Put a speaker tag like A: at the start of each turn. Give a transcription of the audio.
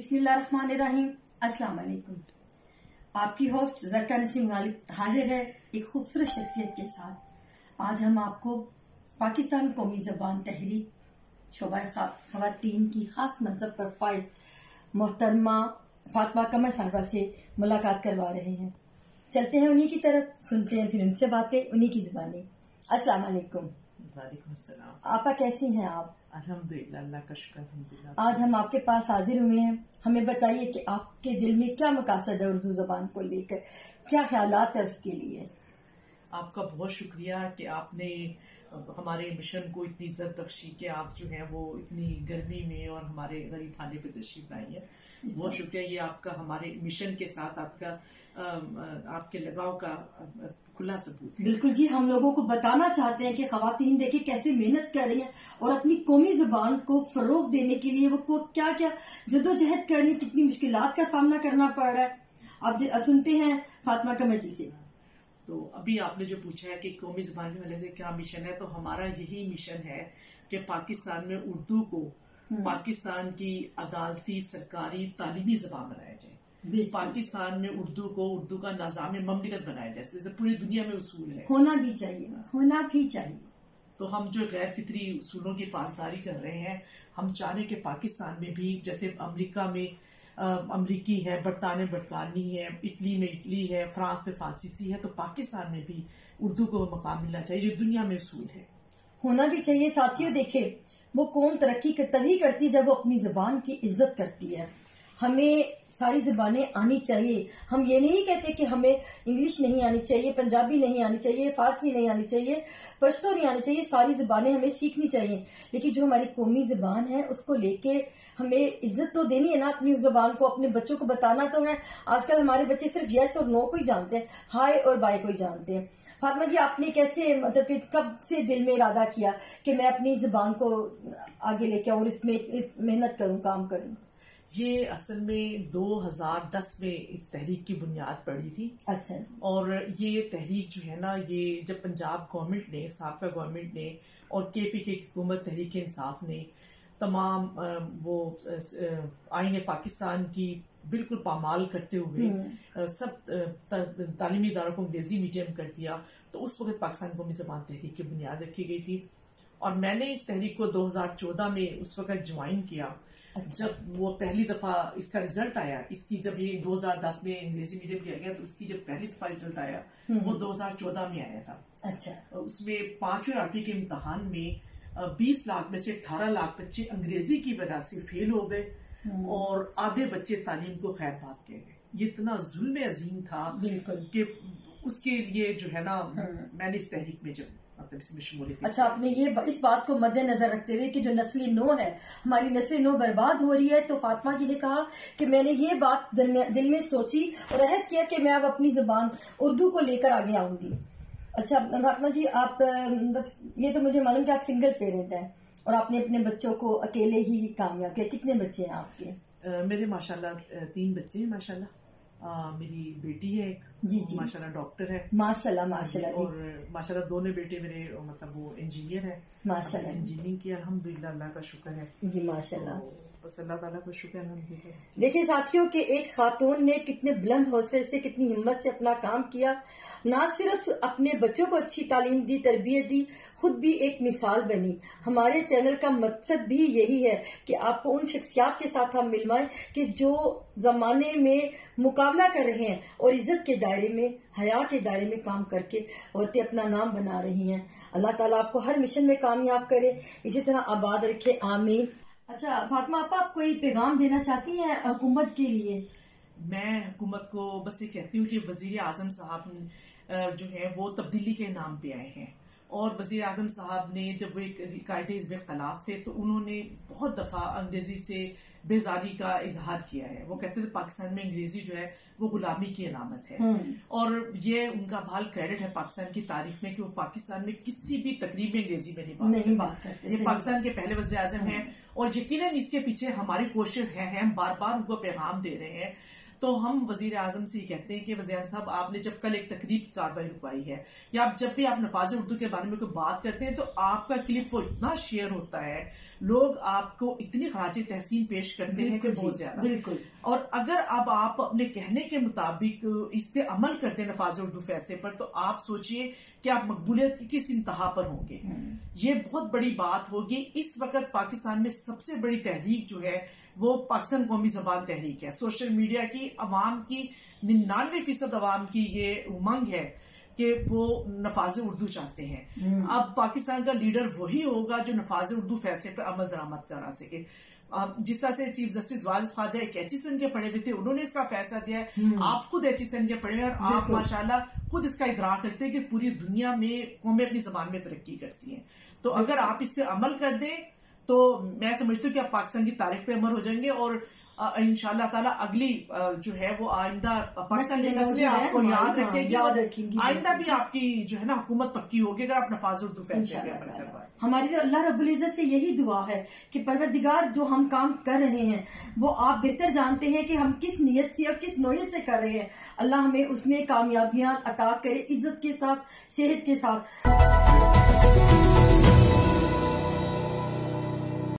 A: बिस्मिल्लाहिर्रहमानिर्रहीम। अस्सलाम वालेकुम। आपकी होस्ट ज़रका नसीम गालिब हाजिर है एक खूबसूरत शख्सियत के साथ। आज हम आपको पाकिस्तान कौमी ज़बान तहरीक शोबा ख़वातीन की खास मनसब पर फाइज मोहतरमा फातिमा कमर साहिबा से मुलाकात करवा रहे हैं। चलते हैं उन्हीं की तरफ, सुनते हैं फिर उनसे बातें उन्हीं की ज़बानी। अस्सलाम वालेकुम।
B: वालेकुम अस्सलाम।
A: आपा कैसी हैं आप?
B: अल्हम्दुलिल्लाह, अल्लाह का शुक्र, अल्हम्दुलिल्लाह।
A: आज हम आपके पास हाजिर हुए हैं। हमें बताइए कि आपके दिल में क्या मकासद है उर्दू जबान को लेकर, क्या ख्यालात है उसके लिए?
B: आपका बहुत शुक्रिया कि आपने हमारे मिशन को इतनी इज्जत बख्शी कि आप जो है वो इतनी गर्मी में और हमारे गरीब खाने पे तशरीफ लाई है। बहुत शुक्रिया। ये आपका हमारे मिशन के साथ आपके लगाव का खुला सबूत है।
A: बिल्कुल जी, हम लोगों को बताना चाहते हैं कि खवातीन देखिए कैसे मेहनत कर रही हैं और अपनी कौमी जबान को फरोग देने के लिए वो क्या क्या जद्दोजहद कर रही है, कितनी मुश्किलात का सामना करना पड़ रहा है। अब सुनते हैं फातिमा कमर जी से।
B: तो अभी आपने जो पूछा है कि कौमी जबान के हवाले से क्या मिशन है, तो हमारा यही मिशन है कि पाकिस्तान में उर्दू को पाकिस्तान की अदालती सरकारी तालीमी जबान बनाया जाए। पाकिस्तान में उर्दू का निज़ाम ममलिकत बनाया जाए, जैसे पूरी दुनिया में उसूल है,
A: होना भी चाहिए।
B: तो हम जो गैर फितरी उसूलों की पासदारी कर रहे हैं, हम चाह रहे हैं कि पाकिस्तान में भी जैसे अमेरिका में अमरीकी है, बरतानी है, इटली में इटली है, फ्रांस में फ्रांसीसी है, तो पाकिस्तान में भी उर्दू को मकाम मिलना चाहिए जो दुनिया में उसूल है।
A: होना भी चाहिए। साथियों देखे, वो कौम तरक्की तभी करती है जब वो अपनी जबान की इज्जत करती है। हमें सारी जबानें आनी चाहिए। हम ये नहीं कहते कि हमें इंग्लिश नहीं आनी चाहिए, पंजाबी नहीं आनी चाहिए, फारसी नहीं आनी चाहिए, पश्तो नहीं आनी चाहिए। सारी जबानें हमें सीखनी चाहिए, लेकिन जो हमारी कौमी जबान है उसको लेके हमें इज्जत तो देनी है ना। अपनी जबान को अपने बच्चों को बताना तो है। आजकल हमारे बच्चे सिर्फ यस और नो को ही जानते हैं, हाय और बाय को ही जानते हैं। फातिमा जी, आपने कैसे मतलब कि कब से दिल में इरादा किया कि मैं अपनी जबान को आगे लेके आऊँ, इसमें इस मेहनत करूँ, काम करूँ?
B: ये असल में 2010 में इस तहरीक की बुनियाद पड़ी थी।
A: अच्छा।
B: और ये तहरीक जो है ना, ये जब पंजाब गवर्नमेंट ने, साबका गवर्नमेंट ने और केपीके की हुकूमत तहरीक इंसाफ ने तमाम वो आईन पाकिस्तान की बिल्कुल पामाल करते हुए सब तालीमी इदारों को अंग्रेजी मीडियम कर दिया, तो उस वक्त पाकिस्तान कौमी ज़बान तहरीक की बुनियाद रखी गई थी। और मैंने इस तहरीक को 2014 में उस वक्त ज्वाइन किया।
A: अच्छा।
B: जब वो पहली दफा इसका रिजल्ट आया, इसकी जब ये 2010 में अंग्रेजी मीडियम किया गया, तो उसकी जब पहली दफा रिजल्ट आया वो 2014 में आया था।
A: अच्छा।
B: उसमें 5वीं 8वीं के इम्तहान में 20 लाख में से 18 लाख बच्चे अंग्रेजी की वजह से फेल हो गए और आधे बच्चे तालीम को खैर बात कह गए। ये इतना जुल्म अजीम था
A: बिल्कुल
B: कि उसके लिए जो है ना, मैंने इस तहरीक में जब
A: अच्छा, आपने ये इस बात को मद्देनजर रखते हुए कि जो नस्ली नो है, हमारी नस्ली नो बर्बाद हो रही है, तो फातिमा जी ने कहा कि मैंने ये बात दिल में सोची और अहद किया कि मैं अब अपनी जुबान उर्दू को लेकर आगे आऊंगी। अच्छा फातिमा जी, आप ये तो मुझे मालूम कि आप सिंगल पेरेंट हैं और आपने अपने बच्चों को अकेले ही कामयाब किया। कितने बच्चे हैं आपके?
B: मेरे माशाल्लाह 3 बच्चे हैं माशाल्लाह। मेरी बेटी है एक,
A: जी जी,
B: माशाल्लाह डॉक्टर है,
A: माशाल्लाह माशाल्लाह जी।
B: और माशाल्लाह दोनों बेटे मेरे मतलब वो इंजीनियर है,
A: माशाल्लाह।
B: इंजीनियरिंग की अल्हम्दुलिल्लाह, अल्लाह का शुक्र है
A: जी माशाल्लाह।
B: बस अल्लाह ताला का शुक्र है।
A: देखिए साथियों कि एक खातून ने कितने बुलंद हौसले से, कितनी हिम्मत से अपना काम किया। ना सिर्फ अपने बच्चों को अच्छी तालीम दी, तरबियत दी, खुद भी एक मिसाल बनी। हमारे चैनल का मकसद भी यही है कि आपको उन शख्सियात के साथ हम मिलवाएं कि जो जमाने में मुकाबला कर रहे हैं और इज्जत के दायरे में, हया के दायरे में काम करके औरतें अपना नाम बना रही हैं। अल्लाह ताला आपको हर मिशन में कामयाब करे, इसी तरह आबाद रखे, आमीन। अच्छा फातिमा, आप कोई पैगाम देना चाहती हैं हुकूमत के लिए?
B: मैं हुकूमत को बस ये कहती हूँ कि वजीर आजम साहब जो है वो तब्दीली के नाम पे आए हैं, और वजीर आजम साहब ने जब वो एक कायदे हिज़्ब इख्तिलाफ थे तो उन्होंने बहुत दफा अंग्रेजी से बेजारी का इजहार किया है। वो कहते थे पाकिस्तान में अंग्रेजी जो है वो गुलामी की अलामत है, और ये उनका बहाल क्रेडिट है पाकिस्तान की तारीख में कि वो पाकिस्तान में किसी भी तकरीब में अंग्रेजी में नहीं बात करते। ये पाकिस्तान के पहले वज़ीर आज़म हैं, और यकीनन इसके पीछे हमारी कोशिश है, हम बार बार उनको पैगाम दे रहे हैं تو ہم وزیر اعظم سے کہتے ہیں کہ وزیر اعظم صاحب آپ نے جب کل ایک تقریب کی کارروائی رکوائی ہے یا آپ جب بھی آپ نفاذ اردو کے بارے میں کوئی بات کرتے ہیں تو آپ کا کلپ وہ اتنا شیئر ہوتا ہے, لوگ آپ کو اتنی خراج تحسین پیش کرتے ہیں کہ بہت زیادہ.
A: بالکل. اور
B: اگر اب آپ اپنے کہنے کے مطابق اس پہ عمل کرتے ہیں نفاذ اردو فیصلے پر, تو آپ سوچئے کہ آپ مقبولیت کی کس انتہا پر ہوں گے. یہ بہت بڑی بات ہوگی. اس وقت پاکستان میں سب سے بڑی تحریک جو ہے وہ پاکستان قومی زبان تحریک ہے. سوشل میڈیا کی عوام کی 99% عوام کی یہ امنگ ہے کہ وہ نفاذ اردو چاہتے ہیں. اب پاکستان کا لیڈر وہی ہوگا جو نفاذ اردو فیصلے پر عمل درآمد کرا سکے. جس طرح سے چیف جسٹس واجد خواجہ ایک ایچیسن کے پڑھے ہوئے تھے, انہوں نے اس کا فیصلہ دیا ہے. آپ خود ایچیسن کے پڑھے ہوئے اور آپ ماشاءاللہ خود اس کا ادراک کرتے ہیں کہ پوری دنیا میں قومیں اپنی زبان میں ترقی کرتی ہیں. تو اگر آپ اس پہ عمل کر دیں تو میں سمجھتی ہوں کہ آپ پاکستان کی تاریخ پہ امر ہو جائیں گے, اور انشاءاللہ تعالیٰ اگلی جو ہے وہ آئندہ پاکستان کی نسلیں آپ کو یاد رکھے گی. آئندہ بھی آپ کی جو ہے نا حکومت پکی ہوگی اگر آپ نفاذ اردو فیصلے پہ عمل کروائیں.
A: ہماری تو اللہ رب العزت سے یہی دعا ہے کہ پروردگار جو ہم کام کر رہے ہیں وہ آپ بہتر جانتے ہیں کہ ہم کس نیت سے اور کس نوعیت سے کر رہے ہیں. اللہ ہمیں اس میں کامیابیاں عطا کرے, عزت کے ساتھ, صحت کے ساتھ.